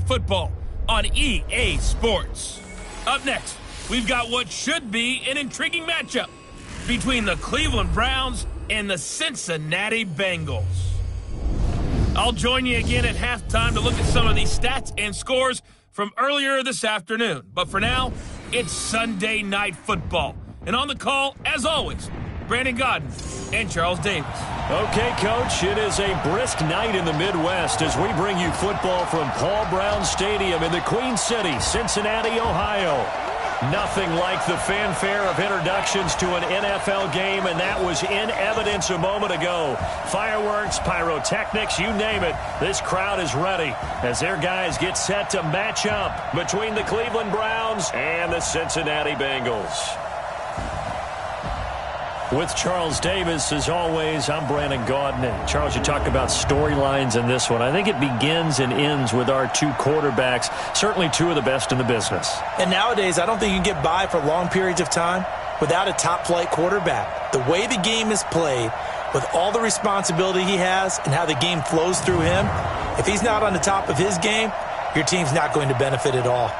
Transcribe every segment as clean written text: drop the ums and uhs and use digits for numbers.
Football on EA Sports. Up next, we've got what should be an intriguing matchup between the Cleveland Browns and the Cincinnati Bengals. I'll join you again at halftime to look at some of these stats and scores from earlier this afternoon. But for now, it's Sunday Night Football. And on the call, as always, Brandon Godden and Charles Davis. Okay, Coach, it is a brisk night in the Midwest as we bring you football from Paul Brown Stadium in the Queen City, Cincinnati, Ohio. Nothing like the fanfare of introductions to an NFL game, and that was in evidence a moment ago. Fireworks, pyrotechnics, you name it. This crowd is ready as their guys get set to match up between the Cleveland Browns and the Cincinnati Bengals. With Charles Davis, as always, I'm Brandon Godden. And Charles, you talk about storylines in this one. I think it begins and ends with our two quarterbacks, certainly two of the best in the business. And nowadays, I don't think you can get by for long periods of time without a top-flight quarterback. The way the game is played, with all the responsibility he has and how the game flows through him, if he's not on the top of his game, your team's not going to benefit at all.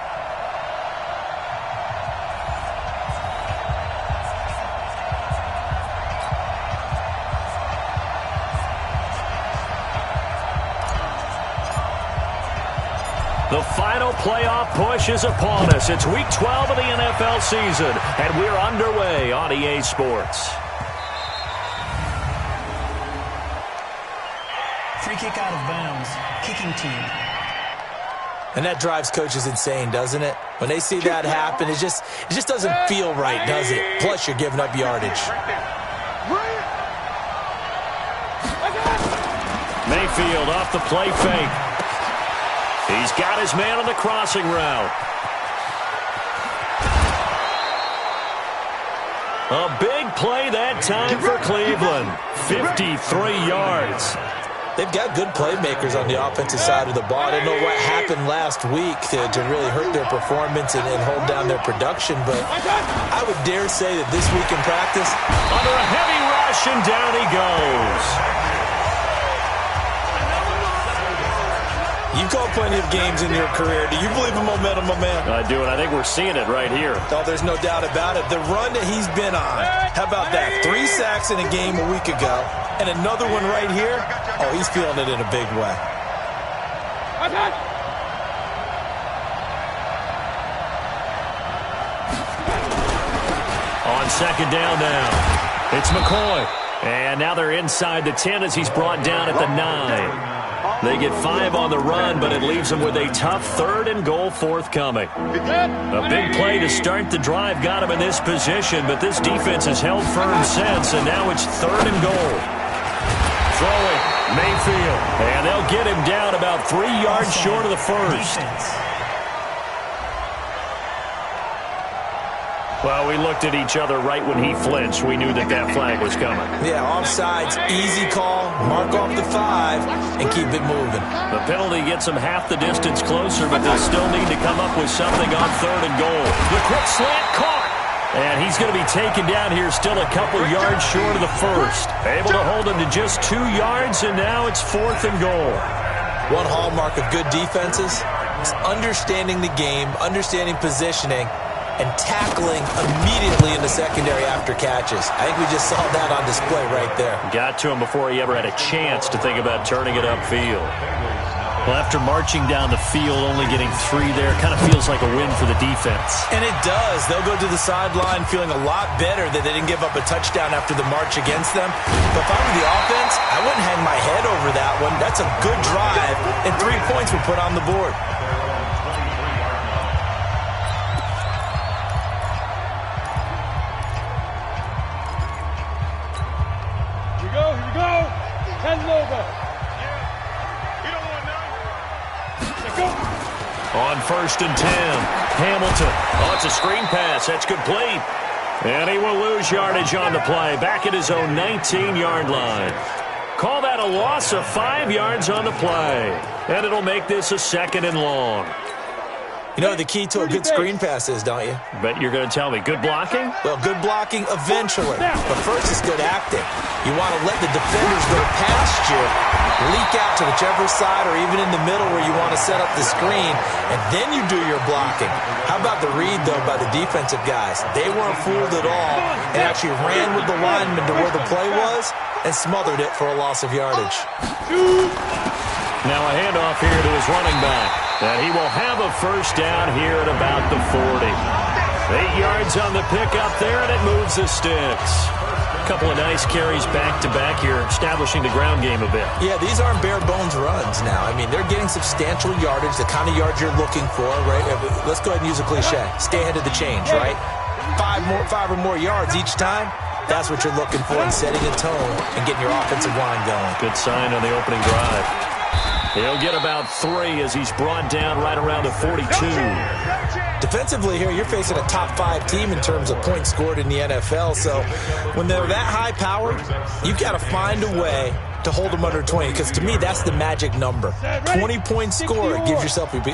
The final playoff push is upon us. It's Week 12 of the NFL season, and we're underway on EA Sports. Free kick out of bounds. Kicking team. And that drives coaches insane, doesn't it? When they see that happen, it just doesn't feel right, does it? Plus, you're giving up yardage. Mayfield off the play fake. He's got his man on the crossing route. A big play that time for Cleveland. 53 yards. They've got good playmakers on the offensive side of the ball. I don't know what happened last week to really hurt their performance and hold down their production, but I would dare say that this week in practice, under a heavy rush, and down he goes. You've called plenty of games in your career. Do you believe in momentum, my man? I do, and I think we're seeing it right here. Oh, there's no doubt about it. The run that he's been on. How about that? 3 sacks in a game a week ago, and another one right here. Oh, he's feeling it in a big way. On second down now, it's McCoy. And now they're inside the 10 as he's brought down at the 9. They get 5 on the run, but it leaves them with a tough 3rd and goal forthcoming. A big play to start the drive got him in this position, but this defense has held firm since, and now it's 3rd and goal. Throwing, Mayfield, and they'll get him down about 3 yards short of the first. Well, we looked at each other right when he flinched. We knew that flag was coming. Yeah, offsides, easy call, mark off the 5, and keep it moving. The penalty gets them half the distance closer, but they'll still need to come up with something on 3rd and goal. The quick slant caught. And he's going to be taken down here still a couple yards short of the first. Able to hold him to just 2 yards, and now it's 4th and goal. One hallmark of good defenses is understanding the game, understanding positioning, and tackling immediately in the secondary after catches. I think we just saw that on display right there. Got to him before he ever had a chance to think about turning it upfield. Well, after marching down the field, only getting 3 there, kind of feels like a win for the defense. And it does. They'll go to the sideline feeling a lot better that they didn't give up a touchdown after the march against them. But if I were the offense, I wouldn't hang my head over that one. That's a good drive, and 3 points were put on the board. On 1st and 10, Hamilton. Oh, it's a screen pass. That's complete. And he will lose yardage on the play, back at his own 19-yard line. Call that a loss of 5 yards on the play. And it'll make this a 2nd and long. You know the key to a good screen pass is, don't you? Bet you're going to tell me. Good blocking? Well, good blocking eventually. But first, it's good acting. You want to let the defenders go past you, leak out to whichever side or even in the middle where you want to set up the screen, and then you do your blocking. How about the read, though, by the defensive guys? They weren't fooled at all and actually ran with the lineman to where the play was and smothered it for a loss of yardage. Now a handoff here to his running back. And he will have a first down here at about the 40. 8 yards on the pickup there, and it moves the sticks. A couple of nice carries back-to-back here, establishing the ground game a bit. Yeah, these aren't bare-bones runs now. I mean, they're getting substantial yardage, the kind of yards you're looking for, right? Let's go ahead and use a cliche. Stay ahead of the change, right? 5 or more yards each time. That's what you're looking for in setting a tone and getting your offensive line going. Good sign on the opening drive. He'll get about 3 as he's brought down right around the 42. Defensively here, you're facing a top 5 team in terms of points scored in the NFL. So when they're that high-powered, you've got to find a way to hold them under 20. Because to me, that's the magic number. 20 points scored, you give yourself your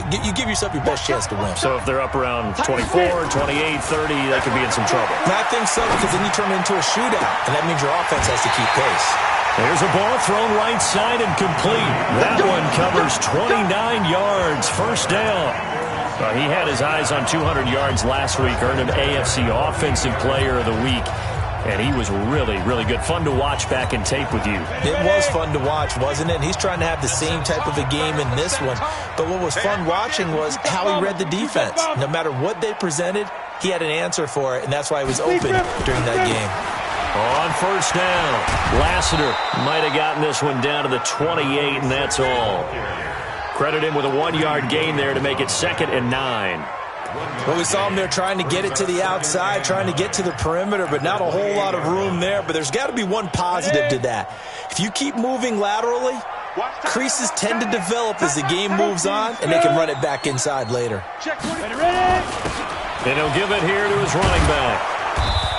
best chance to win. So if they're up around 24, 28, 30, they could be in some trouble. And I think so, because then you turn it into a shootout, and that means your offense has to keep pace. There's a ball thrown right side and complete. That one covers 29 yards. First down. He had his eyes on 200 yards last week, earned an AFC Offensive Player of the Week. And he was really, really good. Fun to watch back in tape with you. It was fun to watch, wasn't it? And he's trying to have the same type of a game in this one. But what was fun watching was how he read the defense. No matter what they presented, he had an answer for it, and that's why he was open during that game. On first down, Lassiter might have gotten this one down to the 28, and that's all. Credit him with a 1-yard gain there to make it 2nd and 9. Well, we saw him there trying to get it to the outside, trying to get to the perimeter, but not a whole lot of room there. But there's got to be one positive to that. If you keep moving laterally, creases tend to develop as the game moves on, and they can run it back inside later. And he'll give it here to his running back.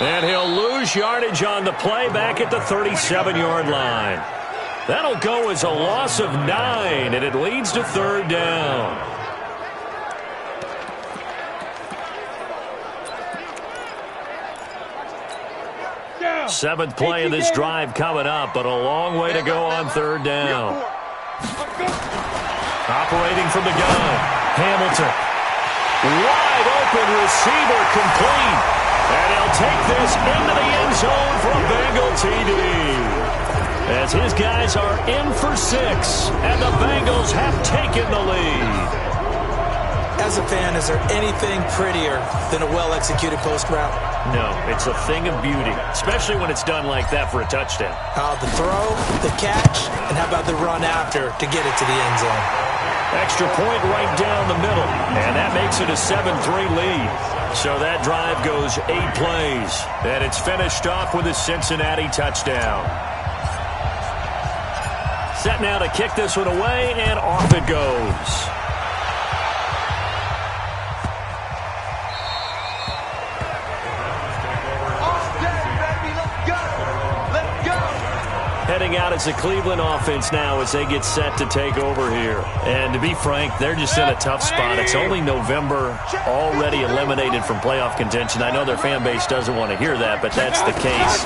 And he'll lose yardage on the play back at the 37-yard line. That'll go as a loss of 9, and it leads to 3rd down. Seventh play of this drive coming up, but a long way to go on 3rd down. Operating from the gun, Hamilton. Wide open receiver complete. And he'll take this into the end zone for a Bengal TD. As his guys are in for 6, and the Bengals have taken the lead. As a fan, is there anything prettier than a well-executed post route? No, it's a thing of beauty, especially when it's done like that for a touchdown. The throw, the catch, and how about the run after to get it to the end zone? Extra point right down the middle, and that makes it a 7-3 lead. So that drive goes 8 plays, and it's finished off with a Cincinnati touchdown. Set now to kick this one away, and off it goes. Heading out as the Cleveland offense now as they get set to take over here. And to be frank, they're just in a tough spot. It's only November, already eliminated from playoff contention. I know their fan base doesn't want to hear that, but that's the case.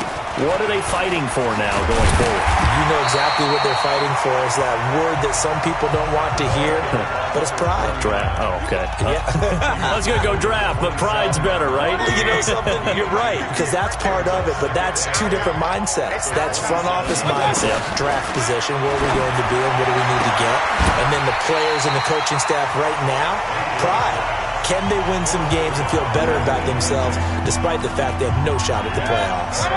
What are they fighting for now going forward? You know exactly what they're fighting for. Is that word that some people don't want to hear, but it's pride. Draft. Oh, okay. Yeah. I was going to go draft, but pride's better, right? You know something? You're right, because that's part of it, but that's 2 different mindsets. That's front office mindset, draft position, where are we going to be and what do we need to get? And then the players and the coaching staff right now, pride. Can they win some games and feel better about themselves despite the fact they have no shot at the playoffs?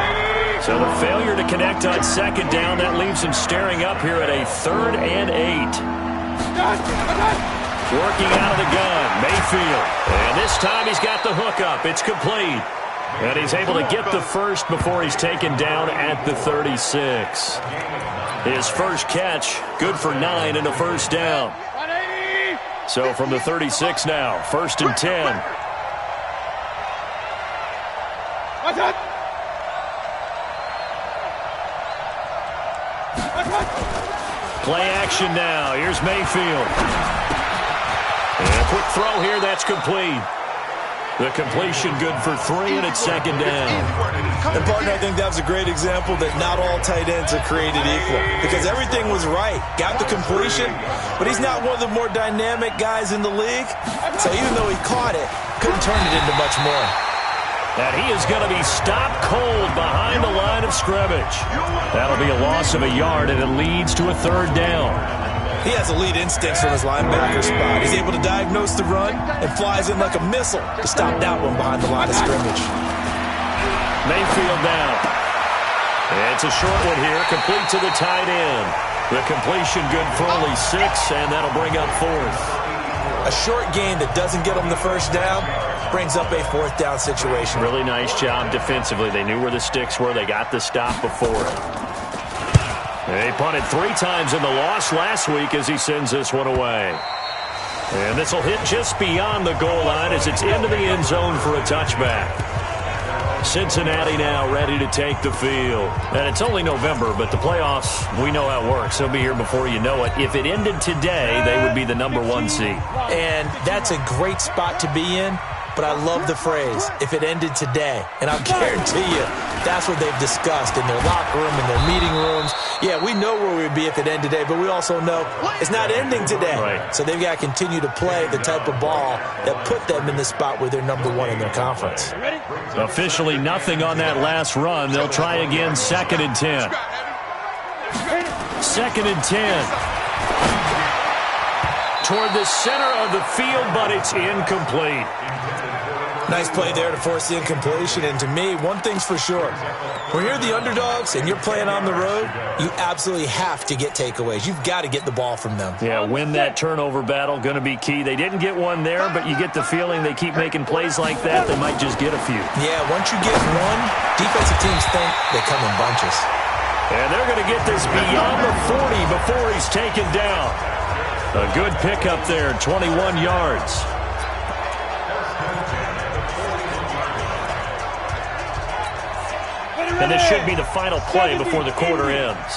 So the failure to connect on 2nd down, that leaves him staring up here at a 3rd and 8. Working out of the gun, Mayfield. And this time he's got the hookup. It's complete. And he's able to get the first before he's taken down at the 36. His first catch, good for 9 and a first down. So from the 36 now, 1st and 10. Play action now. Here's Mayfield. And quick throw here. That's complete. The completion good for 3, and it's second down. And, partner, I think that was a great example that not all tight ends are created equal because everything was right. Got the completion, but he's not one of the more dynamic guys in the league. So even though he caught it, couldn't turn it into much more. And he is going to be stopped cold behind the line of scrimmage. That'll be a loss of a yard, and it leads to a third down. He has elite instincts from his linebacker spot. He's able to diagnose the run and flies in like a missile to stop that one behind the line of scrimmage. Mayfield down. It's a short one here, complete to the tight end. The completion good for only 6, and that'll bring up 4th. A short gain that doesn't get him the first down brings up a 4th down situation. Really nice job defensively. They knew where the sticks were. They got the stop before it. They punted 3 times in the loss last week as he sends this one away. And this will hit just beyond the goal line as it's into the end zone for a touchback. Cincinnati now ready to take the field. And it's only November, but the playoffs, we know how it works. They'll be here before you know it. If it ended today, they would be the #1 seed. And that's a great spot to be in. But I love the phrase, if it ended today. And I'll guarantee you, that's what they've discussed in their locker room, in their meeting rooms. Yeah, we know where we'd be if it ended today, but we also know it's not ending today. Right. So they've got to continue to play the type of ball that put them in the spot where they're #1 in their conference. Officially nothing on that last run. They'll try again, 2nd and 10. 2nd and 10. Toward the center of the field, but it's incomplete. Nice play there to force the incompletion. And to me, one thing's for sure. When you're the underdogs and you're playing on the road, you absolutely have to get takeaways. You've got to get the ball from them. Yeah, win that turnover battle, going to be key. They didn't get one there, but you get the feeling they keep making plays like that, they might just get a few. Yeah, once you get one, defensive teams think they come in bunches. And they're going to get this beyond the 40 before he's taken down. A good pickup there, 21 yards. And this should be the final play before the quarter ends.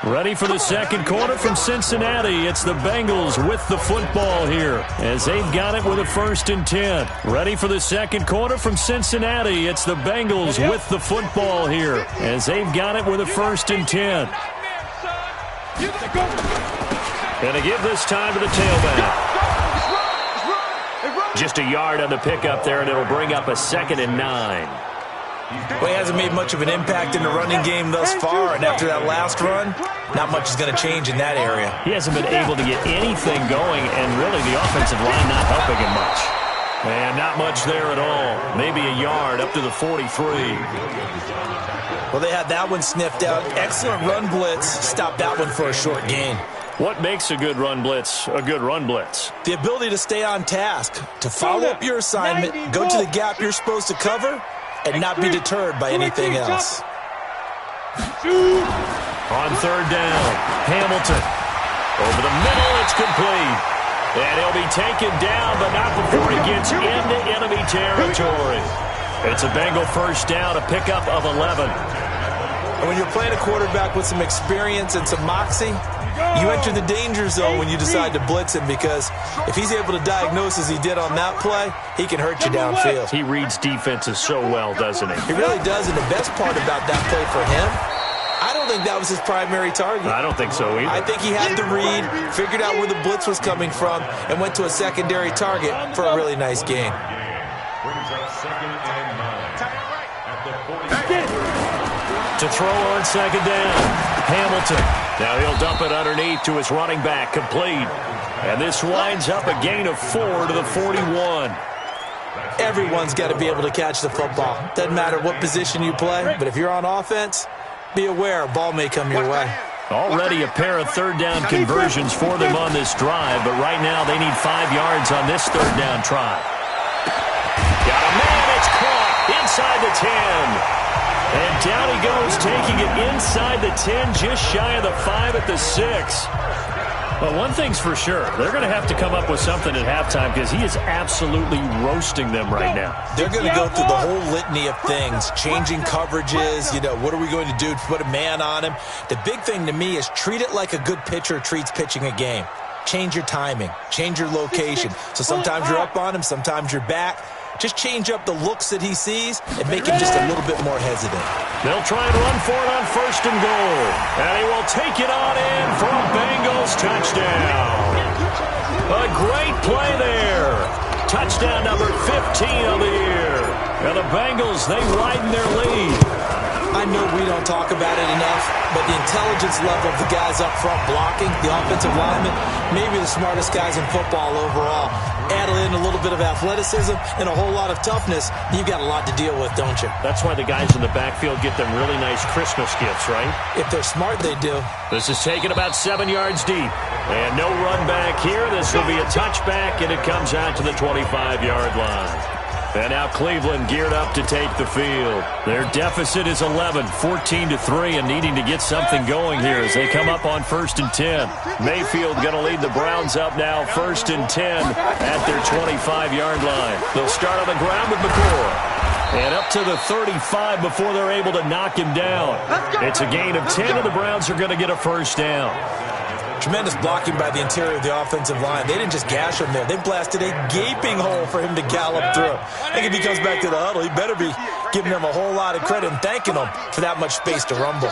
Ready for the second quarter from Cincinnati. It's the Bengals with the football here as they've got it with a 1st and 10. Ready for the second quarter from Cincinnati. It's the Bengals with the football here as they've got it with a 1st and 10. And to give this time to the tailback. Just a yard on the pickup there, and it'll bring up a 2nd and 9. Well, he hasn't made much of an impact in the running game thus far, and after that last run, not much is going to change in that area. He hasn't been able to get anything going, and really the offensive line not helping him much. And not much there at all. Maybe a yard up to the 43. Well, they had that one sniffed out. Excellent run blitz. Stopped that one for a short gain. What makes a good run blitz a good run blitz? The ability to stay on task, to follow up your assignment, go to the gap you're supposed to cover, and not be deterred by anything else. On 3rd down, Hamilton. Over the middle, it's complete. And he'll be taken down, but not before he gets into enemy territory. It's a Bengal 1st down, a pickup of 11. And when you're playing a quarterback with some experience and some moxie, you enter the danger zone when you decide to blitz him, because if he's able to diagnose as he did on that play, he can hurt you downfield. He reads defenses so well, doesn't he? He really does, and the best part about that play for him, I don't think that was his primary target. I don't think so either. I think he had the read, figured out where the blitz was coming from, and went to a secondary target for a really nice gain. To throw on 2nd down, Hamilton. Now he'll dump it underneath to his running back, complete. And this winds up a gain of 4 to the 41. Everyone's got to be able to catch the football. Doesn't matter what position you play, but if you're on offense, be aware a ball may come your way. Already a pair of 3rd down conversions for them on this drive, but right now they need 5 yards on this 3rd down try. Got a man, it's caught inside the 10. And down he goes, taking it inside the 10, just shy of the 5 at the 6. Well, one thing's for sure. They're going to have to come up with something at halftime because he is absolutely roasting them right now. They're going to go through the whole litany of things, changing coverages, what are we going to do to put a man on him? The big thing to me is treat it like a good pitcher treats pitching a game. Change your timing, change your location. So sometimes you're up on him, sometimes you're back. Just change up the looks that he sees and make him just a little bit more hesitant. They'll try and run for it on 1st and goal. And he will take it on in for a Bengals touchdown. A great play there. Touchdown number 15 of the year. And the Bengals, they widen their lead. I know we don't talk about it enough, but the intelligence level of the guys up front blocking, the offensive linemen, maybe the smartest guys in football overall. Add in a little bit of athleticism and a whole lot of toughness, you've got a lot to deal with, don't you? That's why the guys in the backfield get them really nice Christmas gifts, right? If they're smart, they do. This is taken about 7 yards deep. And no run back here. This will be a touchback, and it comes out to the 25-yard line. And now Cleveland geared up to take the field. Their deficit is 11, 14-3, and needing to get something going here as they come up on 1st and 10. Mayfield going to lead the Browns up now, 1st and 10 at their 25-yard line. They'll start on the ground with McCoy. And up to the 35 before they're able to knock him down. It's a gain of 10, and the Browns are going to get a first down. Tremendous blocking by the interior of the offensive line. They didn't just gash him there. They blasted a gaping hole for him to gallop through. I think if he comes back to the huddle, he better be giving them a whole lot of credit and thanking them for that much space to rumble.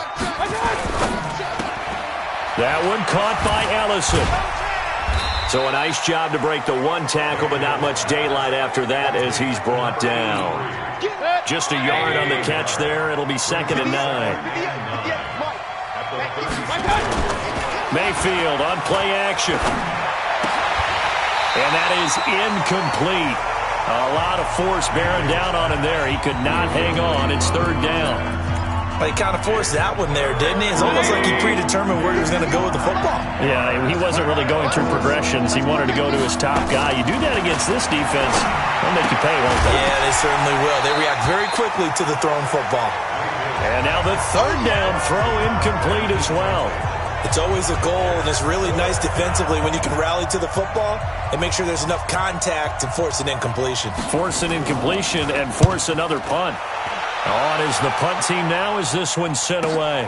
That one caught by Ellison. So a nice job to break the one tackle, but not much daylight after that as he's brought down. Just a yard on the catch there. It'll be 2nd and 9. Mayfield on play action. And that is incomplete. A lot of force bearing down on him there. He could not hang on. It's 3rd down. Well, he kind of forced that one there, didn't he? It's almost like he predetermined where he was going to go with the football. Yeah, he wasn't really going through progressions. He wanted to go to his top guy. You do that against this defense, they'll make you pay, won't they? Yeah, they certainly will. They react very quickly to the thrown football. And now the 3rd down throw incomplete as well. It's always a goal, and it's really nice defensively when you can rally to the football and make sure there's enough contact to force an incompletion. Force an incompletion and force another punt. On is the punt team now as this one's sent away.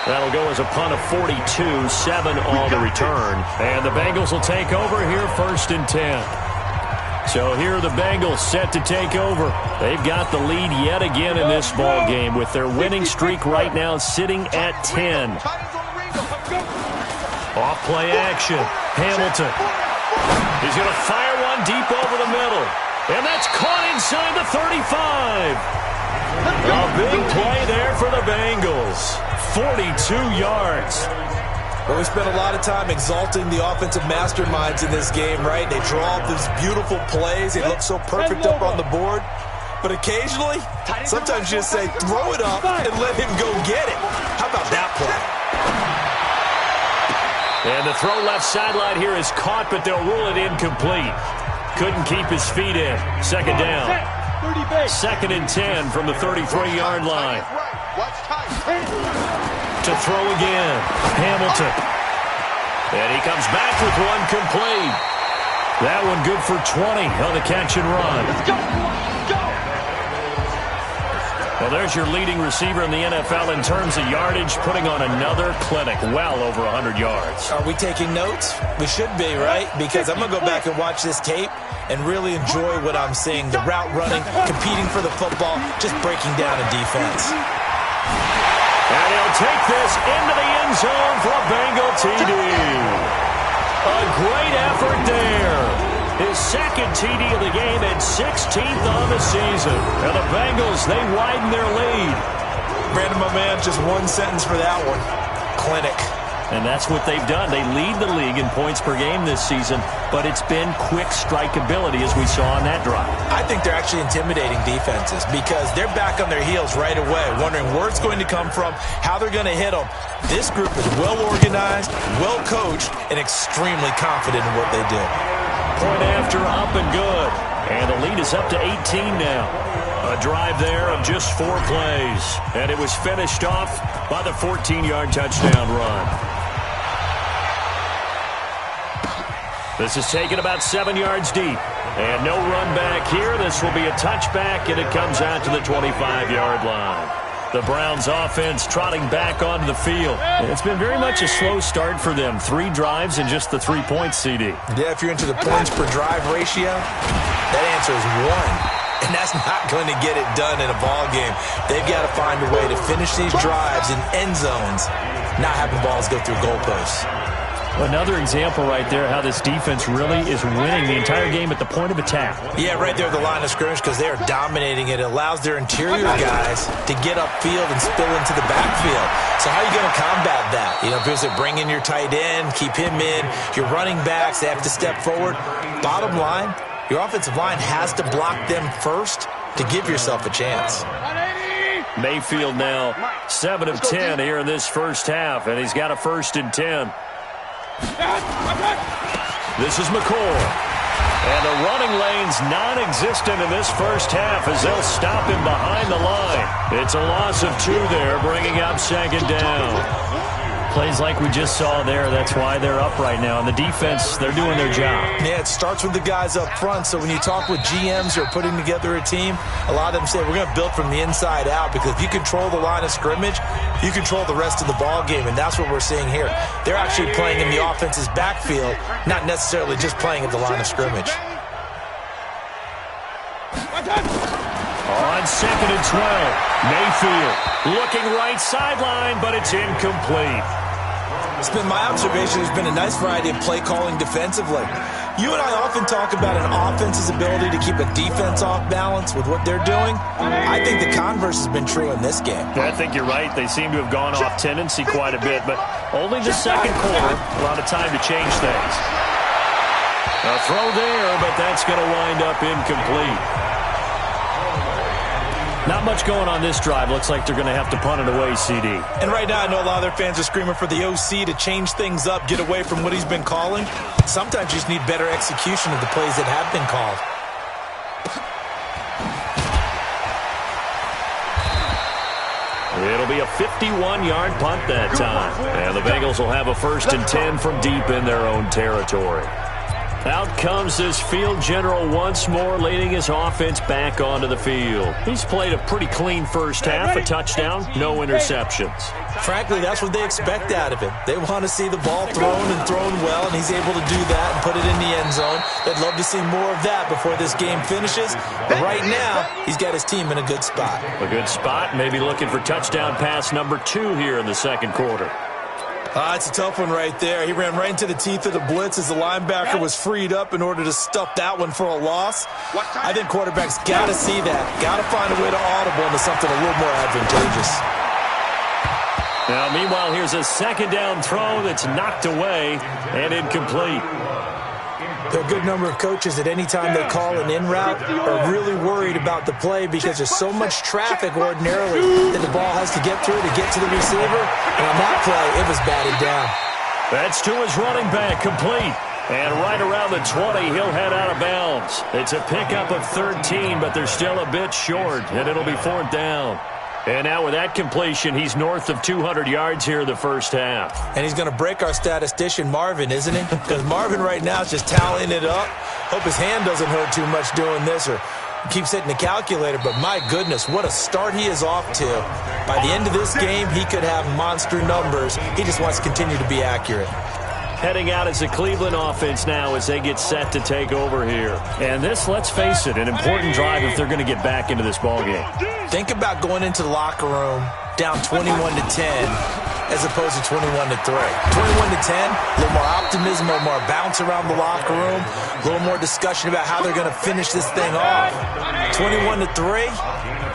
That'll go as a punt of 42, 7 on the return. And the Bengals will take over here 1st and 10. So here are the Bengals set to take over. They've got the lead yet again in this ball game with their winning streak right now sitting at 10. Off play action. Hamilton. He's going to fire one deep over the middle. And that's caught inside the 35. A big play there for the Bengals. 42 yards. Well, we spent a lot of time exalting the offensive masterminds in this game, right? They draw up these beautiful plays. They look so perfect up on the board. But occasionally, sometimes you just say, throw it up and let him go get it. How about that play? And the throw left sideline here is caught, but they'll rule it incomplete. Couldn't keep his feet in. 2nd down. 2nd and 10 from the 33-yard line. To throw again. Hamilton. And he comes back with one complete. That one good for 20 on the catch and run. Let's go. Well, there's your leading receiver in the NFL in terms of yardage, putting on another clinic, well over 100 yards. Are we taking notes? We should be, right? Because I'm going to go back and watch this tape and really enjoy what I'm seeing. The route running, competing for the football, just breaking down a defense. And he'll take this into the end zone for a Bengal TD. A great effort there. His 2nd TD of the game and 16th on the season. And the Bengals, they widen their lead. Brandon, my man, just one sentence for that one. Clinic. And that's what they've done. They lead the league in points per game this season, but it's been quick strikeability as we saw on that drive. I think they're actually intimidating defenses because they're back on their heels right away, wondering where it's going to come from, how they're going to hit them. This group is well organized, well coached, and extremely confident in what they do. Point after, up and good. And the lead is up to 18 now. A drive there of just 4 plays, and it was finished off by the 14-yard touchdown run. This is taken about 7 yards deep, and no run back here. This will be a touchback, and it comes out to the 25-yard line. The Browns offense trotting back onto the field. It's been very much a slow start for them. 3 drives and just the 3 points, CD. Yeah, if you're into the points per drive ratio, that answer is 1. And that's not going to get it done in a ball game. They've got to find a way to finish these drives in end zones, not having balls go through goalposts. Another example right there how this defense really is winning the entire game at the point of attack. Yeah, right there at the line of scrimmage because they are dominating it. It allows their interior guys to get upfield and spill into the backfield. So how are you going to combat that? You know, if it's bring in your tight end, keep him in, your running backs, they have to step forward. Bottom line, your offensive line has to block them first to give yourself a chance. Mayfield now 7 of 10 here in this first half, and he's got a 1st and 10. This is McCoy. And the running lane's non-existent in this first half as they'll stop him behind the line. It's a loss of 2 there, bringing up 2nd down. Plays like we just saw there, that's why they're up right now. And the defense, they're doing their job. Yeah, it starts with the guys up front. So when you talk with GMs who are putting together a team, a lot of them say we're going to build from the inside out because if you control the line of scrimmage, you control the rest of the ball game, and that's what we're seeing here. They're actually playing in the offense's backfield, not necessarily just playing at the line of scrimmage. On 2nd and 12, Mayfield looking right sideline, but it's incomplete. It's been my observation there's been a nice variety of play calling defensively. You and I often talk about an offense's ability to keep a defense off balance with what they're doing. I think the converse has been true in this game. I think you're right. They seem to have gone off tendency quite a bit, but only the second quarter, a lot of time to change things. A throw there, but that's going to wind up incomplete. Not much going on this drive. Looks like they're going to have to punt it away, CD. And right now, I know a lot of their fans are screaming for the OC to change things up, get away from what he's been calling. Sometimes you just need better execution of the plays that have been called. It'll be a 51-yard punt that time. And the Bengals will have a 1st and 10 from deep in their own territory. Out comes this field general once more, leading his offense back onto the field. He's played a pretty clean first half, a touchdown, no interceptions. Frankly, that's what they expect out of him. They want to see the ball thrown and thrown well, and he's able to do that and put it in the end zone. They'd love to see more of that before this game finishes. But right now, he's got his team in a good spot. A good spot, maybe looking for touchdown pass number 2 here in the second quarter. It's a tough one right there. He ran right into the teeth of the blitz as the linebacker was freed up in order to stuff that one for a loss. I think quarterbacks got to see that. Got to find a way to audible into something a little more advantageous. Now, meanwhile, here's a 2nd down throw that's knocked away and incomplete. There are a good number of coaches at any time they call an in route are really worried about the play because there's so much traffic ordinarily that the ball has to get through to get to the receiver. And on that play, it was batted down. That's to his running back, complete. And right around the 20, he'll head out of bounds. It's a pickup of 13, but they're still a bit short, and it'll be 4th down. And now with that completion, he's north of 200 yards here in the first half. And he's going to break our statistician, Marvin, isn't he? Because Marvin right now is just tallying it up. Hope his hand doesn't hurt too much doing this or keeps hitting the calculator. But my goodness, what a start he is off to. By the end of this game, he could have monster numbers. He just wants to continue to be accurate. Heading out as the Cleveland offense now as they get set to take over here. And this, let's face it, an important drive if they're going to get back into this ballgame. Think about going into the locker room down 21-10 as opposed to 21-3. 21-10, a little more optimism, a little more bounce around the locker room, a little more discussion about how they're going to finish this thing off. 21-3,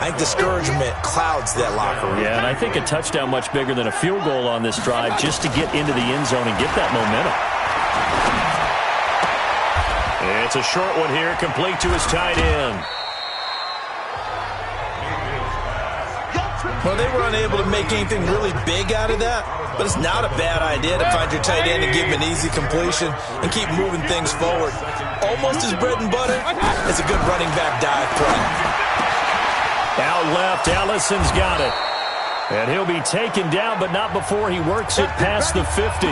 I think discouragement clouds that locker room. Yeah, and I think a touchdown much bigger than a field goal on this drive just to get into the end zone and get that momentum. It's a short one here, complete to his tight end. Well, they were unable to make anything really big out of that, but it's not a bad idea to find your tight end and give him an easy completion and keep moving things forward. Almost his bread and butter. It's a good running back dive play. Out left, Ellison's got it. And he'll be taken down, but not before he works it past the 50.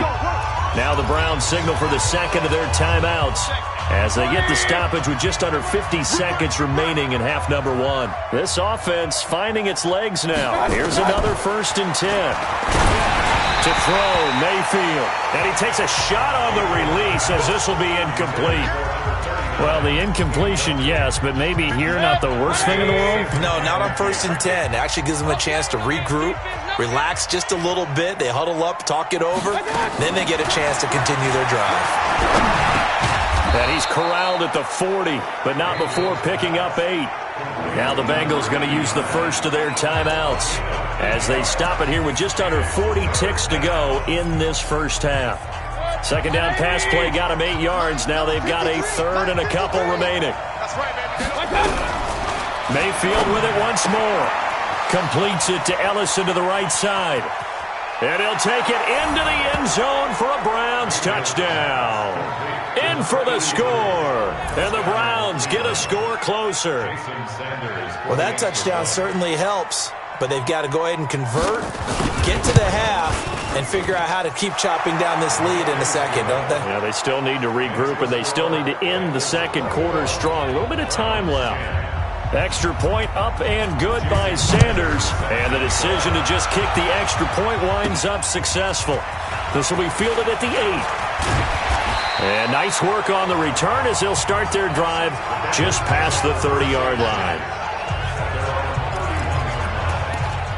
Now the Browns signal for the second of their timeouts as they get the stoppage with just under 50 seconds remaining in half number one. This offense finding its legs now. Here's another 1st and 10. To throw, Mayfield. And he takes a shot on the release as this will be incomplete. Well, the incompletion, yes, but maybe here not the worst thing in the world? No, not on 1st and 10. It actually gives them a chance to regroup, relax just a little bit. They huddle up, talk it over, then they get a chance to continue their drive. And he's corralled at the 40, but not before picking up 8. Now the Bengals going to use the first of their timeouts as they stop it here with just under 40 ticks to go in this first half. Second down pass play got him 8 yards. Now they've got a 3rd and a couple remaining. Mayfield with it once more. Completes it to Ellison to the right side. And he'll take it into the end zone for a Browns touchdown. In for the score. And the Browns get a score closer. Well, that touchdown certainly helps, but they've got to go ahead and convert, get to the half, and figure out how to keep chopping down this lead in the second, don't they? Yeah, they still need to regroup, and they still need to end the second quarter strong. A little bit of time left. Extra point up and good by Sanders. And the decision to just kick the extra point winds up successful. This will be fielded at the 8. And nice work on the return as they'll start their drive just past the 30-yard line.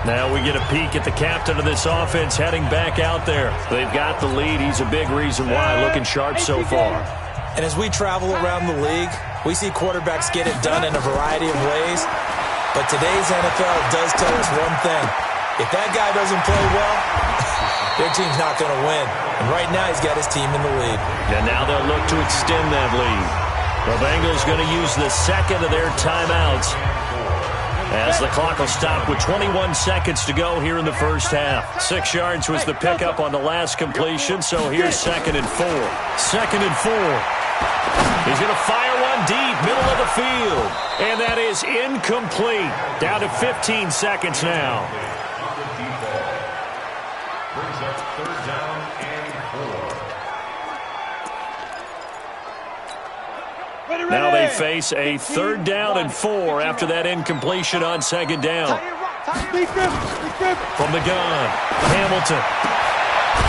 Now we get a peek at the captain of this offense heading back out there. They've got the lead. He's a big reason why. Looking sharp so far. And as we travel around the league, we see quarterbacks get it done in a variety of ways. But today's NFL does tell us one thing. If that guy doesn't play well, their team's not going to win. And right now he's got his team in the lead. And now they'll look to extend that lead. The Bengals going to use the second of their timeouts as the clock will stop with 21 seconds to go here in the first half. 6 yards was the pickup on the last completion, so here's 2nd and 4. 2nd and 4. He's going to fire one deep, middle of the field. And that is incomplete. Down to 15 seconds now. Brings up 3rd down and 4. Now they face a 3rd down and 4 after that incompletion on 2nd down. From the gun, Hamilton.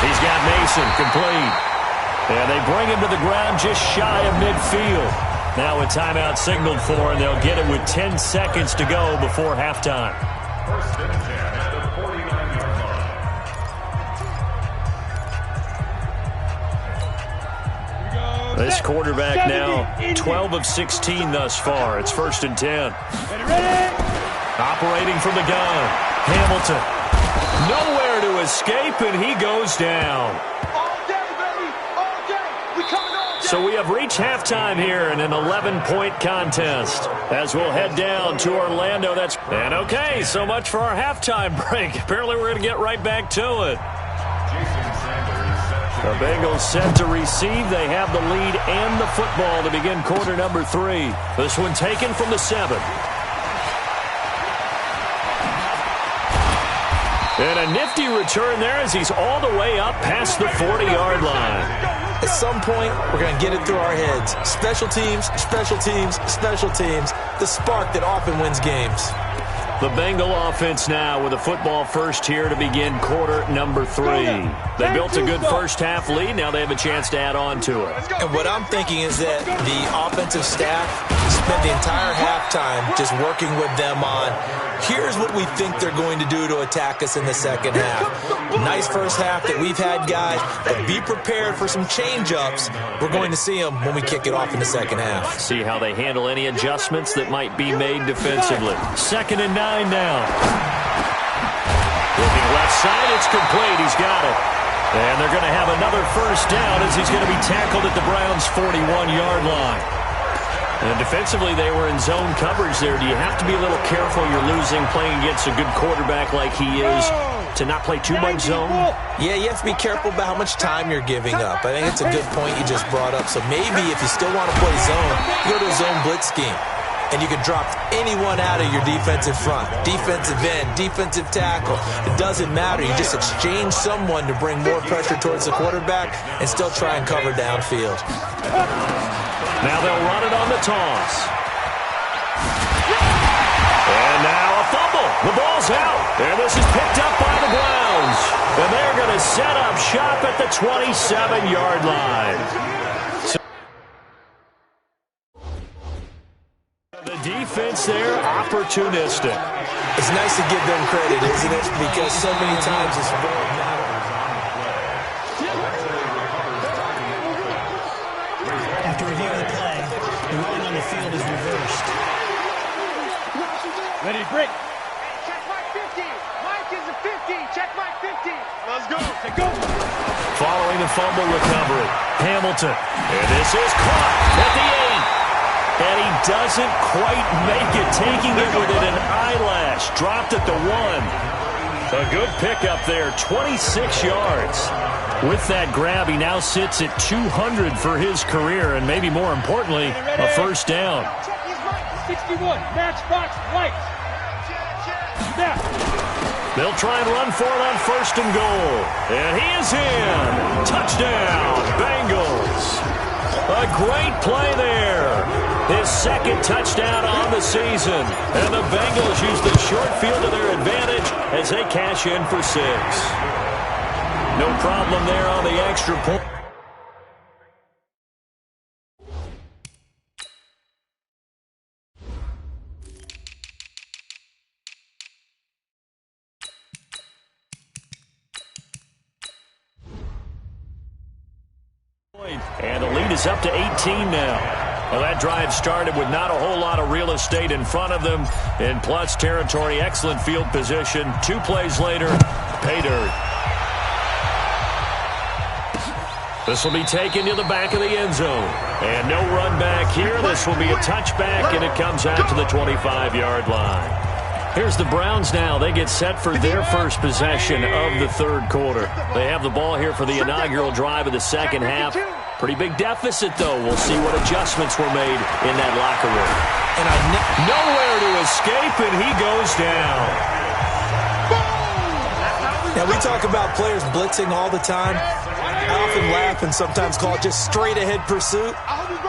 He's got Mason complete. And they bring him to the ground just shy of midfield. Now a timeout signaled for, and they'll get it with 10 seconds to go before halftime. 1st and 10 at the 49-yard line. This quarterback now 12 of 16 thus far. It's 1st and 10. Operating from the gun, Hamilton. Nowhere to escape, and he goes down. So we have reached halftime here in an 11-point contest as we'll head down to Orlando. And okay, so much for our halftime break. Apparently we're going to get right back to it. The Bengals set to receive. They have the lead and the football to begin quarter number 3. This one taken from the 7. And a nifty return there as he's all the way up past the 40-yard line. At some point, we're going to get it through our heads. Special teams, special teams, special teams. The spark that often wins games. The Bengal offense now with a football first here to begin quarter number 3. They built a good first half lead. Now they have a chance to add on to it. And what I'm thinking is that the offensive staff spent the entire halftime just working with them on, here's what we think they're going to do to attack us in the second half. Nice first half that we've had, guys, but be prepared for some change-ups. We're going to see them when we kick it off in the second half. See how they handle any adjustments that might be made defensively. 2nd and 9 now. Looking left side, it's complete. He's got it. And they're going to have another first down as he's going to be tackled at the Browns' 41-yard line. And defensively, they were in zone coverage there. Do you have to be a little careful? You're losing playing against a good quarterback like he is to not play too much zone? Yeah, you have to be careful about how much time you're giving up. I think it's a good point you just brought up. So maybe if you still want to play zone, go to a zone blitz scheme. and you can drop anyone out of your defensive front. Defensive end, defensive tackle. It doesn't matter. You just exchange someone to bring more pressure towards the quarterback and still try and cover downfield. Now they'll run it on the toss. And now a fumble. The ball's out. And this is picked up by the Browns. And they're going to set up shop at the 27-yard line. The defense there, opportunistic. It's nice to give them credit, isn't it? Because so many times it's After reviewing the play, the running on the field is reversed. Ready to break. Check my 50. Mike is a 50. Check my 50. Let's go. Take go. Following the fumble recovery, Hamilton. And this is caught at the 8. And he doesn't quite make it, taking it within an eyelash. Dropped at the 1. A good pickup there, 26 yards. With that grab, he now sits at 200 for his career, and maybe more importantly, a first down. 61, matchbox lights. Snap. They'll try and run for it on first and goal. And he is in. Touchdown, Bengals. A great play there. His second touchdown on the season. And the Bengals use the short field to their advantage as they cash in for 6. No problem there on the extra point. And the lead is up to 18 now. Well, that drive started with not a whole lot of real estate in front of them. In plus territory, excellent field position. 2 plays later, pay dirt. This will be taken to the back of the end zone. And no run back here. This will be a touchback, and it comes out to the 25-yard line. Here's the Browns now. They get set for their first possession of the third quarter. They have the ball here for the inaugural drive of the second half. Pretty big deficit, though. We'll see what adjustments were made in that locker room. And nowhere to escape, and he goes down. Now, we talk about players blitzing all the time. I often laugh and sometimes call it just straight-ahead pursuit.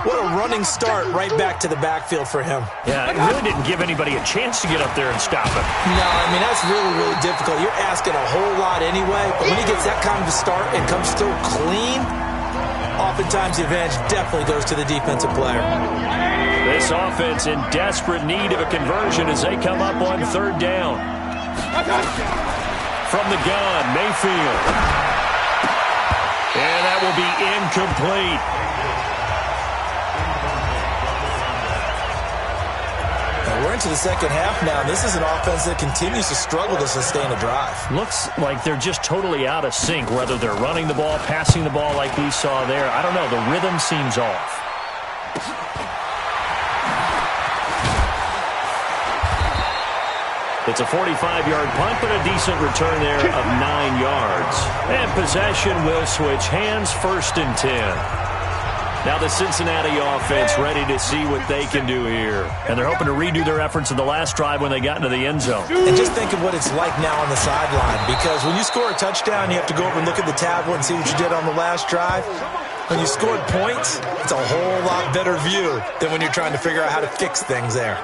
What a running start right back to the backfield for him. Yeah, it really didn't give anybody a chance to get up there and stop him. No, I mean, that's really, really difficult. You're asking a whole lot anyway, but when he gets that kind of a start and comes still clean, oftentimes the advantage definitely goes to the defensive player. This offense in desperate need of a conversion as they come up on third down. From the gun, Mayfield. And that will be incomplete. We're into the second half now. This is an offense that continues to struggle to sustain a drive. Looks like they're just totally out of sync, whether they're running the ball, passing the ball like we saw there. I don't know. The rhythm seems off. It's a 45-yard punt, but a decent return there of 9 yards. And possession will switch hands, 1st and 10. Now the Cincinnati offense ready to see what they can do here. And they're hoping to redo their efforts in the last drive when they got into the end zone. And just think of what it's like now on the sideline, because when you score a touchdown, you have to go over and look at the tablet and see what you did on the last drive. When you scored points, it's a whole lot better view than when you're trying to figure out how to fix things there.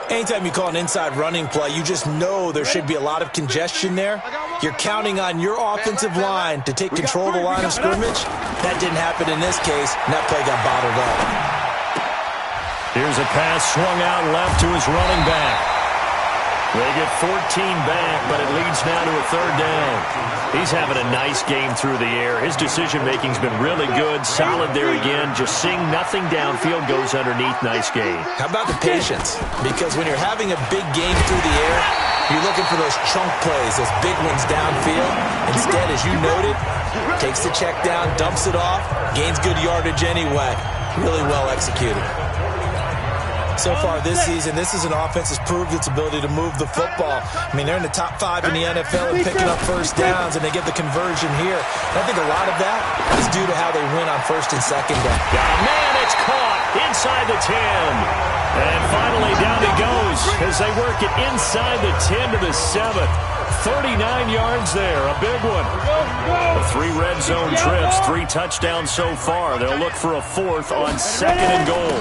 Anytime you call an inside running play, you just know there should be a lot of congestion there. You're counting on your offensive line to take control of the line of scrimmage. That didn't happen in this case, and that play got bottled up. Here's a pass swung out left to his running back. They get 14 back, but it leads now to a third down. He's having a nice game through the air. His decision-making's been really good. Solid there again. Just seeing nothing downfield goes underneath. Nice game. How about the patience? Because when you're having a big game through the air, you're looking for those chunk plays, those big ones downfield. Instead, as you noted, takes the check down, dumps it off, gains good yardage anyway. Really well executed. So far this season, this is an offense that's proved its ability to move the football. I mean, they're in the top 5 in the NFL in picking up first downs, and they get the conversion here. And I think a lot of that is due to how they win on first and second down. Man, it's caught inside the 10. And finally down he goes as they work it inside the 10 to the 7. 39 yards there, a big one. The 3 red zone trips, 3 touchdowns so far. They'll look for a 4th on 2nd and goal.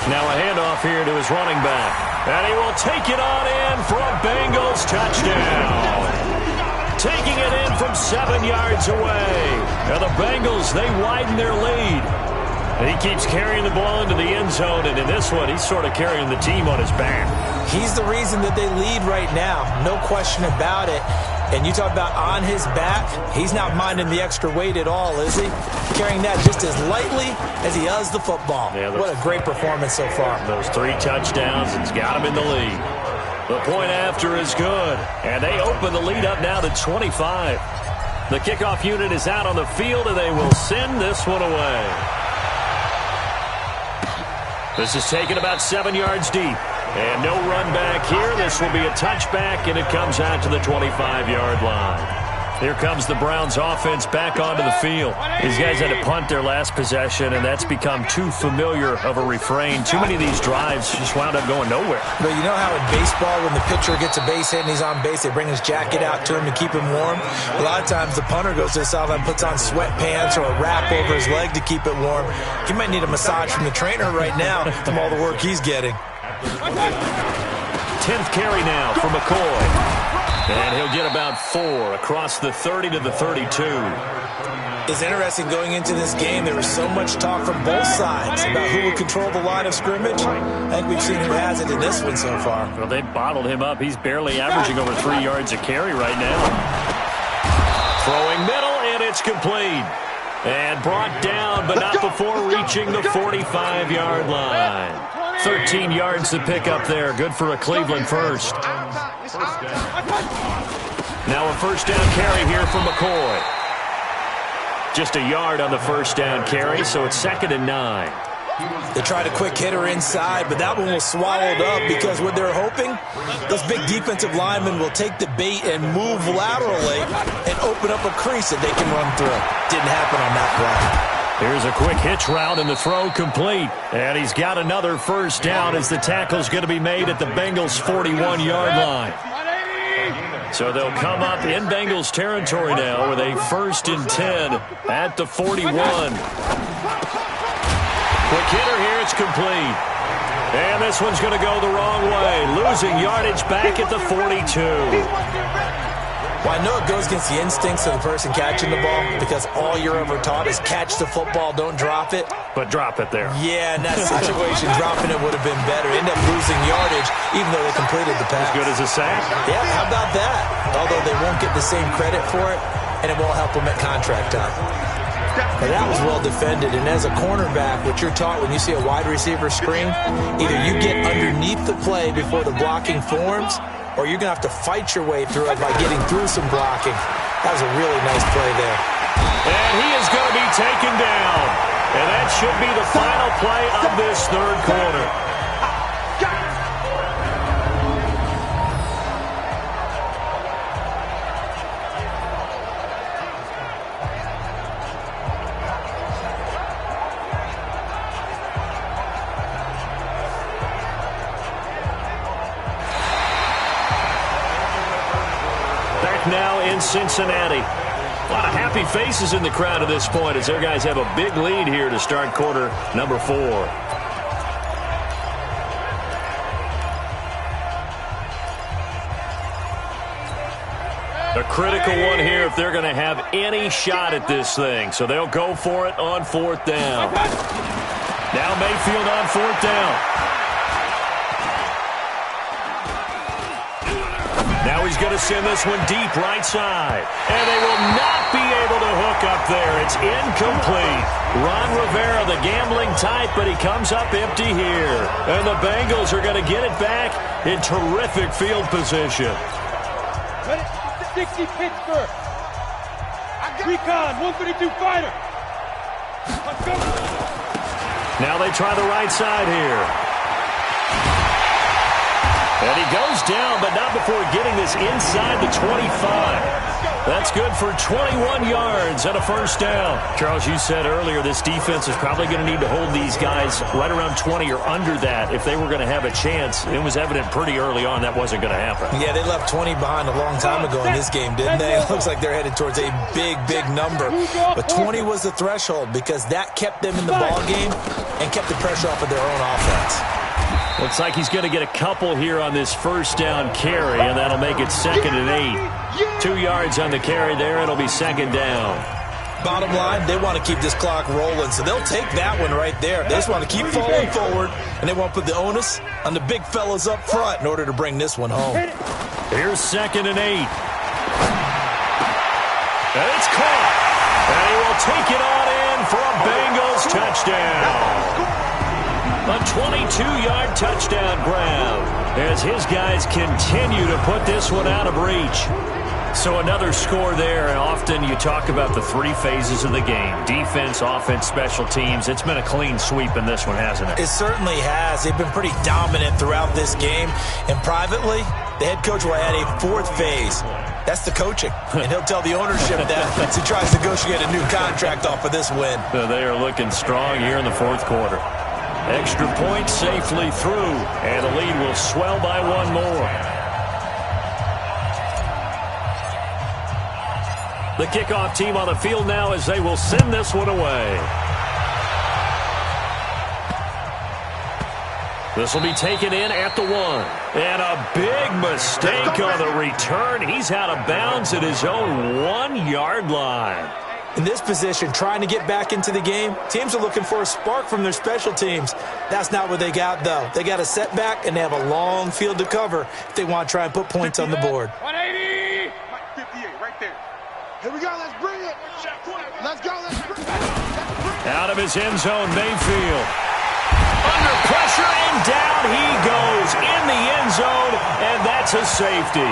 Now a handoff here to his running back. And he will take it on in for a Bengals touchdown. Taking it in from 7 yards away. Now the Bengals, they widen their lead. He keeps carrying the ball into the end zone, and in this one, he's sort of carrying the team on his back. He's the reason that they lead right now, no question about it. And you talk about on his back, he's not minding the extra weight at all, is he? Carrying that just as lightly as he does the football. Yeah, what a great performance so far. Those 3 touchdowns, it's got him in the lead. The point after is good, and they open the lead up now to 25. The kickoff unit is out on the field, and they will send this one away. This is taken about 7 yards deep. And no run back here. This will be a touchback, and it comes out to the 25-yard line. Here comes the Browns offense back onto the field. These guys had to punt their last possession, and that's become too familiar of a refrain. Too many of these drives just wound up going nowhere. But you know how in baseball, when the pitcher gets a base hit and he's on base, they bring his jacket out to him to keep him warm? A lot of times the punter goes to the sideline, puts on sweatpants or a wrap over his leg to keep it warm. He might need a massage from the trainer right now from all the work he's getting. 10th carry now for McCoy. And he'll get about 4 across the 30 to the 32. It's interesting going into this game. There was so much talk from both sides about who would control the line of scrimmage. I think we've seen who has it in this one so far. Well, they bottled him up. He's barely averaging over 3 yards a carry right now. Throwing middle, and it's complete. And brought down, but not before reaching the 45-yard line. 13 yards to pick up there. Good for a Cleveland first. Now a first down carry here for McCoy. Just a yard on the first down carry, so it's 2nd and 9. They tried a quick hitter inside, but that one was swallowed up because what they're hoping, those big defensive linemen will take the bait and move laterally and open up a crease that they can run through. Didn't happen on that play. Here's a quick hitch route, and the throw complete. And he's got another first down as the tackle's going to be made at the Bengals' 41-yard line. So they'll come up in Bengals territory now with a 1st and 10 at the 41. Quick hitter here, it's complete. And this one's going to go the wrong way, losing yardage back at the 42. Well, I know it goes against the instincts of the person catching the ball because all you're ever taught is catch the football, don't drop it. But drop it there. Yeah, in that situation, dropping it would have been better. End up losing yardage even though they completed the pass. As good as a sack. Yeah, how about that? Although they won't get the same credit for it, and it won't help them at contract time. But that was well defended, and as a cornerback, what you're taught when you see a wide receiver screen, either you get underneath the play before the blocking forms, or you're going to have to fight your way through it by getting through some blocking. That was a really nice play there. And he is going to be taken down. And that should be the final play of this 3rd quarter. Now in Cincinnati. A lot of happy faces in the crowd at this point as their guys have a big lead here to start quarter number 4. A critical one here if they're going to have any shot at this thing. So they'll go for it on 4th down. Now Mayfield on 4th down. Now he's going to send this one deep right side. And they will not be able to hook up there. It's incomplete. Ron Rivera, the gambling type, but he comes up empty here. And the Bengals are going to get it back in terrific field position. 60 Pittsburgh. Recon, 132 fighter. Let's go. Now they try the right side here. And he goes down, but not before getting this inside the 25. That's good for 21 yards and a first down. Charles, you said earlier this defense is probably going to need to hold these guys right around 20 or under that if they were going to have a chance. It was evident pretty early on that wasn't going to happen. Yeah, they left 20 behind a long time ago in this game, didn't they? It looks like they're headed towards a big, big number. But 20 was the threshold because that kept them in the ball game and kept the pressure off of their own offense. Looks like he's going to get a couple here on this first down carry, and that'll make it 2nd and 8. 2 yards on the carry there. It'll be 2nd down. Bottom line, they want to keep this clock rolling, so they'll take that one right there. They just want to keep falling forward, and they want to put the onus on the big fellas up front in order to bring this one home. Here's 2nd and 8. And it's caught. And he will take it on in for a Bengals touchdown. A 22-yard touchdown grab as his guys continue to put this one out of reach. So another score there. Often you talk about the 3 phases of the game. Defense, offense, special teams. It's been a clean sweep in this one, hasn't it? It certainly has. They've been pretty dominant throughout this game. And privately, the head coach will add a 4th phase. That's the coaching. And he'll tell the ownership that as he tries to negotiate a new contract off of this win. So they are looking strong here in the 4th quarter. Extra point safely through, and the lead will swell by 1 more. The kickoff team on the field now as they will send this one away. This will be taken in at the 1. And a big mistake on the return. He's out of bounds at his own 1-yard line. In this position, trying to get back into the game, teams are looking for a spark from their special teams. That's not what they got, though. They got a setback, and they have a long field to cover if they want to try and put points on the board. 180! 58, right there. Here we go, let's bring it. Let's go, let's bring it. Out of his end zone, Mayfield. Under pressure, and down he goes in the end zone, and that's a safety.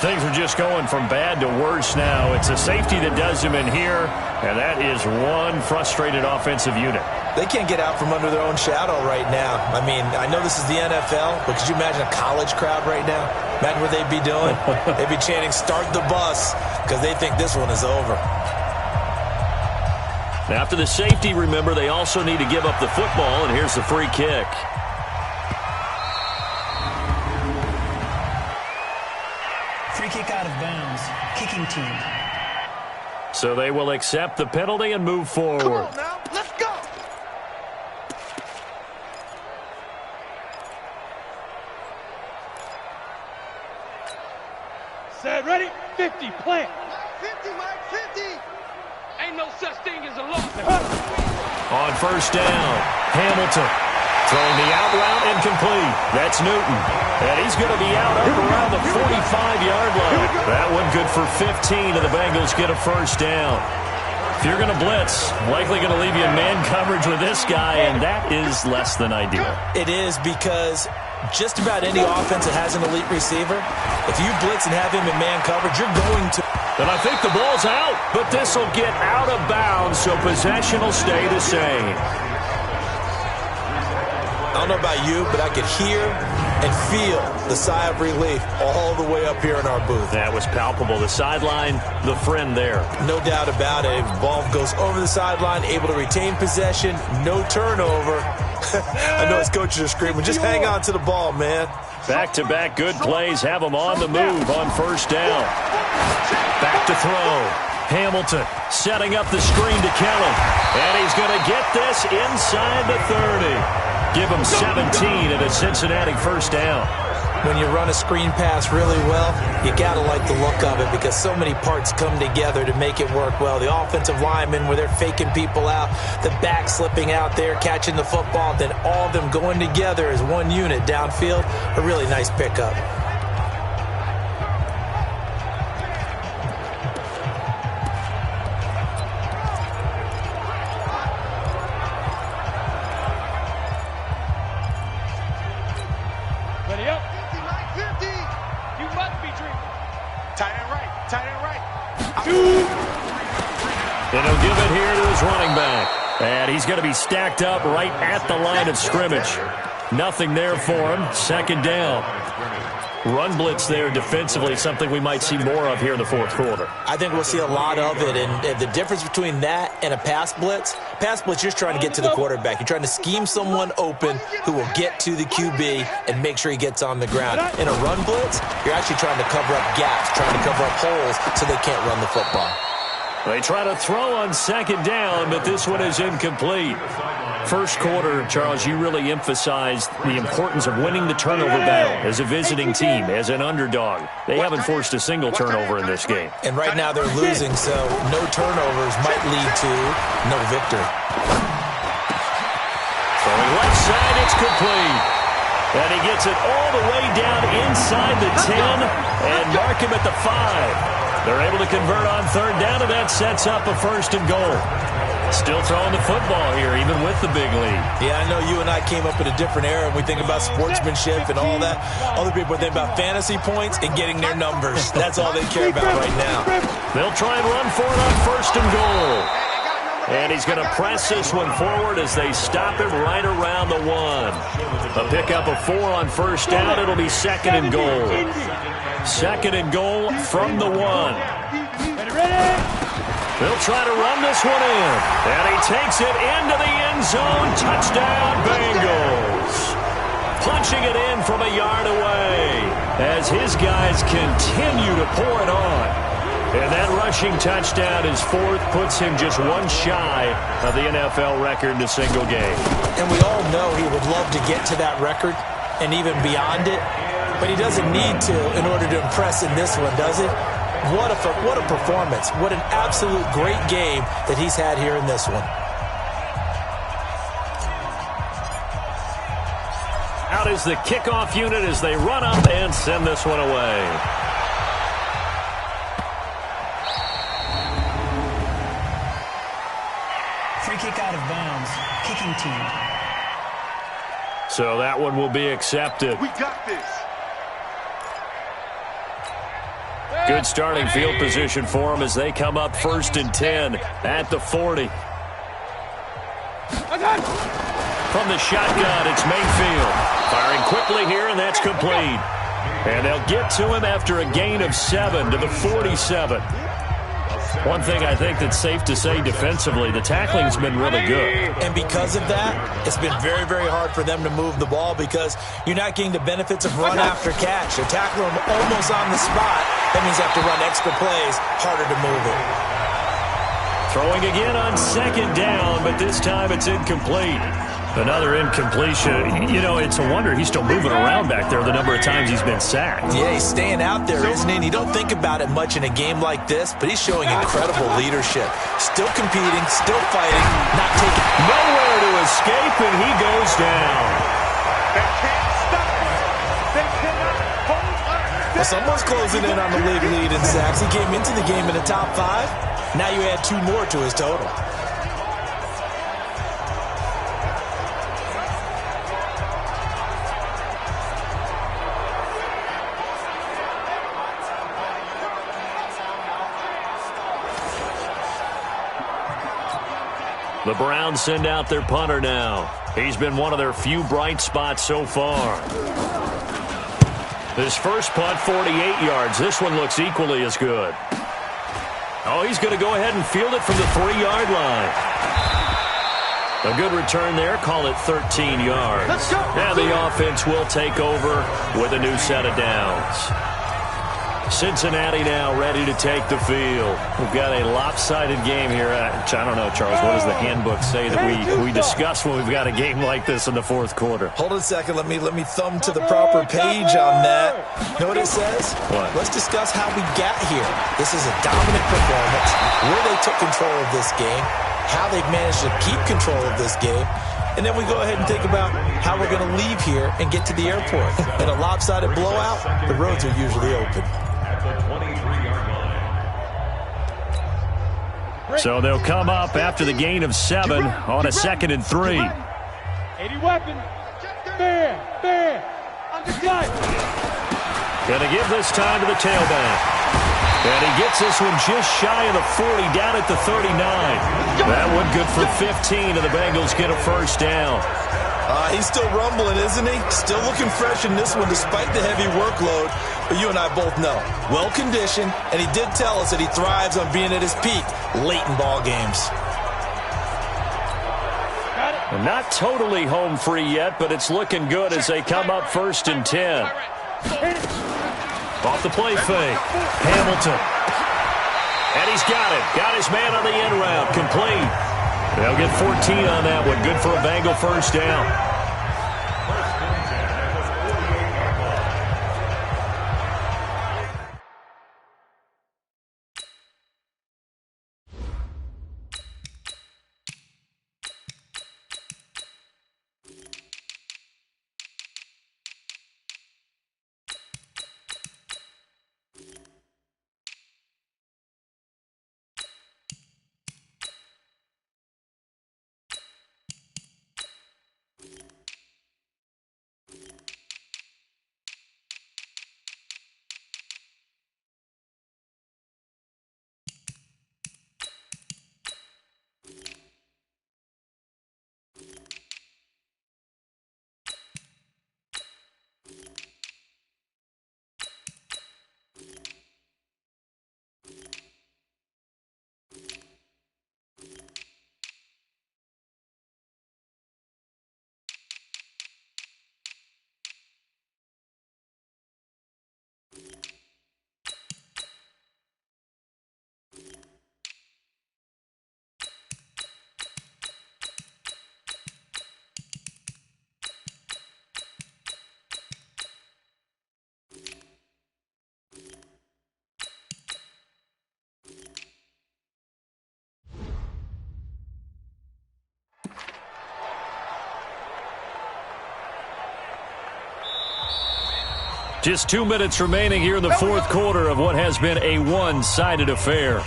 Things are just going from bad to worse now. It's a safety that does him in here, and that is one frustrated offensive unit. They can't get out from under their own shadow right now. I mean, I know this is the NFL, but could you imagine a college crowd right now? Imagine what they'd be doing. They'd be chanting, "Start the bus," because they think this one is over. After the safety, remember, they also need to give up the football, and here's the free kick. Free kick out of bounds. Kicking team. So they will accept the penalty and move forward. Come on now, let's go. Set, ready, 50, plant. 50, Mike, 50. Ain't no such thing as a loss. On first down, Hamilton throwing the out route incomplete. That's Newton. And he's going to be out up around the 45-yard line. That one good for 15, and the Bengals get a first down. If you're going to blitz, likely going to leave you in man coverage with this guy, and that is less than ideal. It is because just about any offense that has an elite receiver, if you blitz and have him in man coverage, you're going to. And I think the ball's out, but this will get out of bounds, so possession will stay the same. I don't know about you, but I could hear and feel the sigh of relief all the way up here in our booth. That was palpable. The sideline, the friend there. No doubt about it. The ball goes over the sideline, able to retain possession, no turnover. I know his coaches are screaming, just hang on to the ball, man. Back-to-back good plays have him on the move on first down. Back to throw. Hamilton setting up the screen to Kelly. And he's going to get this inside the 30. Give him 17 and a Cincinnati first down. When you run a screen pass really well, you got to like the look of it because so many parts come together to make it work well. The offensive linemen, where they're faking people out, the back slipping out there, catching the football, then all of them going together as one unit downfield. A really nice pickup. And he'll give it here to his running back. And he's going to be stacked up right at the line of scrimmage. Nothing there for him. Second down. Run blitz there defensively, something we might see more of here in the fourth quarter. I think we'll see a lot of it, and the difference between that and a pass blitz, you're just trying to get to the quarterback. You're trying to scheme someone open who will get to the QB and make sure he gets on the ground. In a run blitz, you're actually trying to cover up gaps, trying to cover up holes so they can't run the football. They try to throw on second down, but this one is incomplete. First quarter, Charles, you really emphasized the importance of winning the turnover battle as a visiting team, as an underdog. They haven't forced a single turnover in this game. And right now they're losing, so no turnovers might lead to no victory. Throwing left side, it's complete. And he gets it all the way down inside the 10 and mark him at the 5. They're able to convert on third down, and that sets up a first and goal. Still throwing the football here, even with the big lead. Yeah, I know you and I came up in a different era, and we think about sportsmanship and all that. Other people think about fantasy points and getting their numbers. That's all they care about right now. They'll try and run for it on first and goal. And he's going to press this one forward as they stop him right around the 1. A pickup of 4 on first down. It'll be second and goal. Second and goal from the 1. They'll try to run this one in. And he takes it into the end zone. Touchdown, Bengals. Punching it in from a yard away as his guys continue to pour it on. And that rushing touchdown, his 4th, puts him just one shy of the NFL record in a single game. And we all know he would love to get to that record and even beyond it. But he doesn't need to in order to impress in this one, does he? What a performance. What an absolute great game that he's had here in this one. Out is the kickoff unit as they run up and send this one away. Free kick out of bounds. Kicking team. So that one will be accepted. We got this. Good starting field position for them as they come up first and 10 at the 40. From the shotgun, it's Mayfield. Firing quickly here, and that's complete. And they'll get to him after a gain of 7 to the 47. One thing I think that's safe to say defensively, the tackling's been really good. And because of that, it's been very, very hard for them to move the ball because you're not getting the benefits of run after catch. They're tackling them almost on the spot. That means you have to run extra plays, harder to move it. Throwing again on second down, but this time it's incomplete. Another incompletion. You know, it's a wonder he's still moving around back there the number of times he's been sacked. Yeah, he's staying out there, isn't he? And you don't think about it much in a game like this, but he's showing incredible leadership. Still competing, still fighting, not taking nowhere to escape, and he goes down. They can't stop us. They cannot hold us. Well, someone's closing in on the league lead in sacks. He came into the game in the top 5. Now you add 2 more to his total. The Browns send out their punter now. He's been one of their few bright spots so far. His first punt, 48 yards. This one looks equally as good. Oh, he's going to go ahead and field it from the 3-yard line. A good return there. Call it 13 yards. And the offense will take over with a new set of downs. Cincinnati now ready to take the field. We've got a lopsided game here. I don't know, Charles, what does the handbook say that we discuss when we've got a game like this in the fourth quarter? Hold on a second. Let me thumb to the proper page on that. Know what it says? What? Let's discuss how we got here. This is a dominant performance, where they took control of this game, how they've managed to keep control of this game, and then we go ahead and think about how we're going to leave here and get to the airport. In a lopsided blowout, the roads are usually open. So they'll come up after the gain of 7 on a 2nd and 3. 80 weapon. Fair. Going to give this time to the tailback. And he gets this one just shy of the 40, down at the 39. That one good for 15, and the Bengals get a first down. He's still rumbling, isn't he? Still looking fresh in this one despite the heavy workload. But you and I both know, well-conditioned, and he did tell us that he thrives on being at his peak late in ball games. Not totally home free yet, but it's looking good as they come up 1st and 10. Off the play fake. Hamilton. And he's got it. Got his man on the end route. Complete. They'll get 14 on that one. Good for a Bengal first down. Just 2 minutes remaining here in the fourth quarter of what has been a one-sided affair.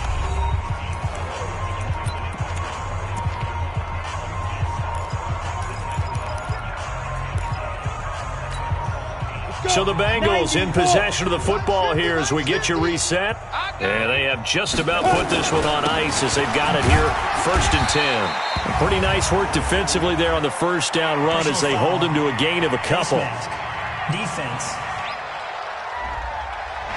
So the Bengals in possession of the football here as we get you reset. And they have just about put this one on ice as they've got it here, 1st and 10. Pretty nice work defensively there on the first down run as they hold him to a gain of a couple. Defense.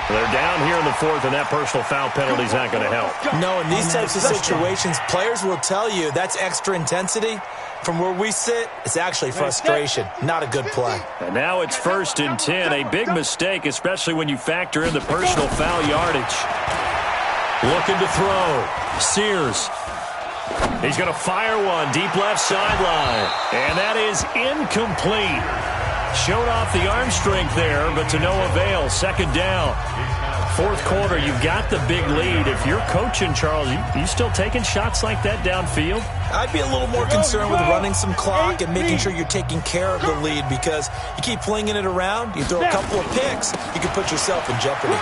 They're down here in the fourth, and that personal foul penalty is not going to help. No, in these types of situations, players will tell you that's extra intensity. From where we sit, it's actually frustration. Not a good play. And now it's 1st and 10. A big mistake, especially when you factor in the personal foul yardage. Looking to throw. Sears. He's going to fire one deep left sideline. And that is incomplete. Showed off the arm strength there, but to no avail. 2nd down. Fourth quarter, you've got the big lead. If you're coaching, Charles, you still taking shots like that downfield? I'd be a little more concerned with running some clock and making sure you're taking care of the lead, because you keep flinging it around, you throw a couple of picks, you can put yourself in jeopardy.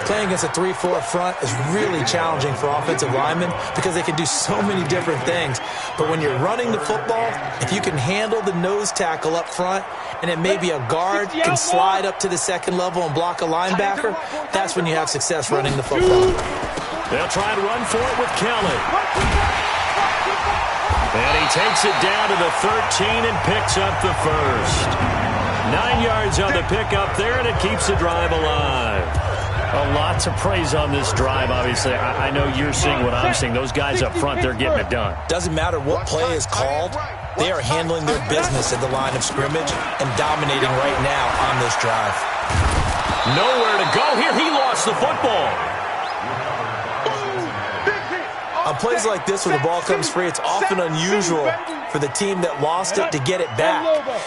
Playing against a 3-4 front is really challenging for offensive linemen because they can do so many different things. But when you're running the football, if you can handle the nose tackle up front, and then maybe a guard can slide up to the second level and block a linebacker, that's when you have success running the football. They'll try and run for it with Kelly. And he takes it down to the 13 and picks up the first. 9 yards on the pickup there, and it keeps the drive alive. Lots of praise on this drive, obviously. I know you're seeing what I'm seeing. Those guys up front, they're getting it done. Doesn't matter what play is called. They are handling their business at the line of scrimmage and dominating right now on this drive. Nowhere to go here. He lost the football. On plays like this where the ball comes free, it's often unusual for the team that lost it to get it back,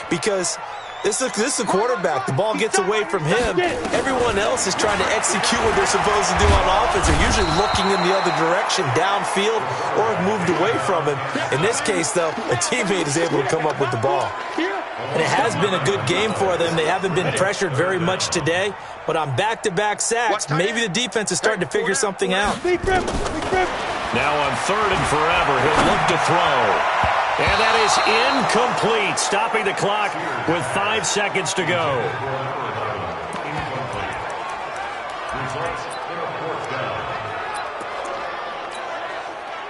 because this is the quarterback. The ball gets away from him. Everyone else is trying to execute what they're supposed to do on offense. They're usually looking in the other direction, downfield, or have moved away from him. In this case, though, a teammate is able to come up with the ball. And it has been a good game for them. They haven't been pressured very much today, but on back-to-back sacks, maybe the defense is starting to figure something out. Now on 3rd and forever, he'll look to throw. And that is incomplete, stopping the clock with 5 seconds to go.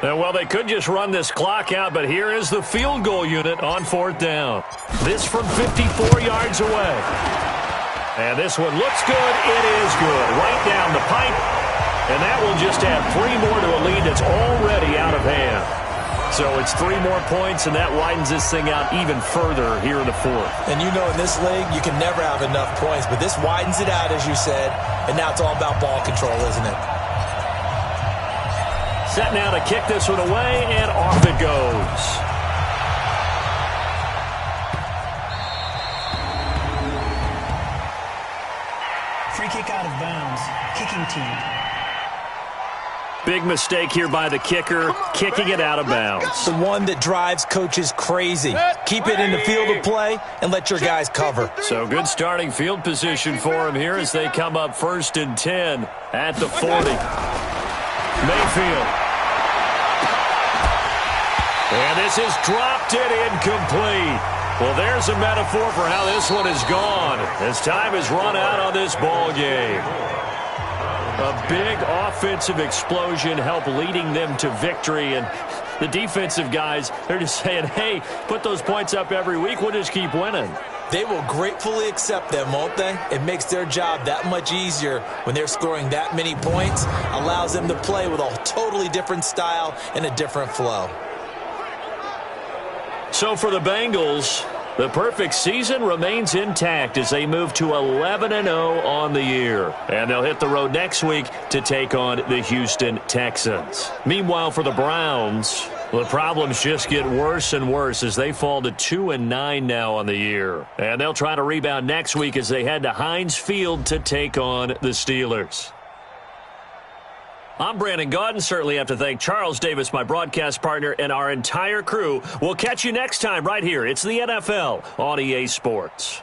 Well, they could just run this clock out, but here is the field goal unit on 4th down. This from 54 yards away. And this one looks good. It is good. Right down the pipe. And that will just add 3 more to a lead that's already out of hand. So it's 3 more points, and that widens this thing out even further here in the 4th. And you know in this league, you can never have enough points, but this widens it out, as you said, and now it's all about ball control, isn't it? Set now to kick this one away, and off it goes. Free kick out of bounds. Kicking team. Big mistake here by the kicker, kicking it out of bounds. The one that drives coaches crazy. Keep it in the field of play and let your guys cover. So good starting field position for him here as they come up 1st and 10 at the 40. Mayfield. And this is dropped it incomplete. Well, there's a metaphor for how this one is gone as time has run out on this ball game. A big offensive explosion helped leading them to victory, and the defensive guys, they're just saying, hey, put those points up every week, we'll just keep winning. They will gratefully accept them, won't they? It makes their job that much easier when they're scoring that many points, allows them to play with a totally different style and a different flow. So for the Bengals, the perfect season remains intact as they move to 11-0 on the year. And they'll hit the road next week to take on the Houston Texans. Meanwhile, for the Browns, the problems just get worse and worse as they fall to 2-9 now on the year. And they'll try to rebound next week as they head to Heinz Field to take on the Steelers. I'm Brandon Gaudin. Certainly have to thank Charles Davis, my broadcast partner, and our entire crew. We'll catch you next time right here. It's the NFL on EA Sports.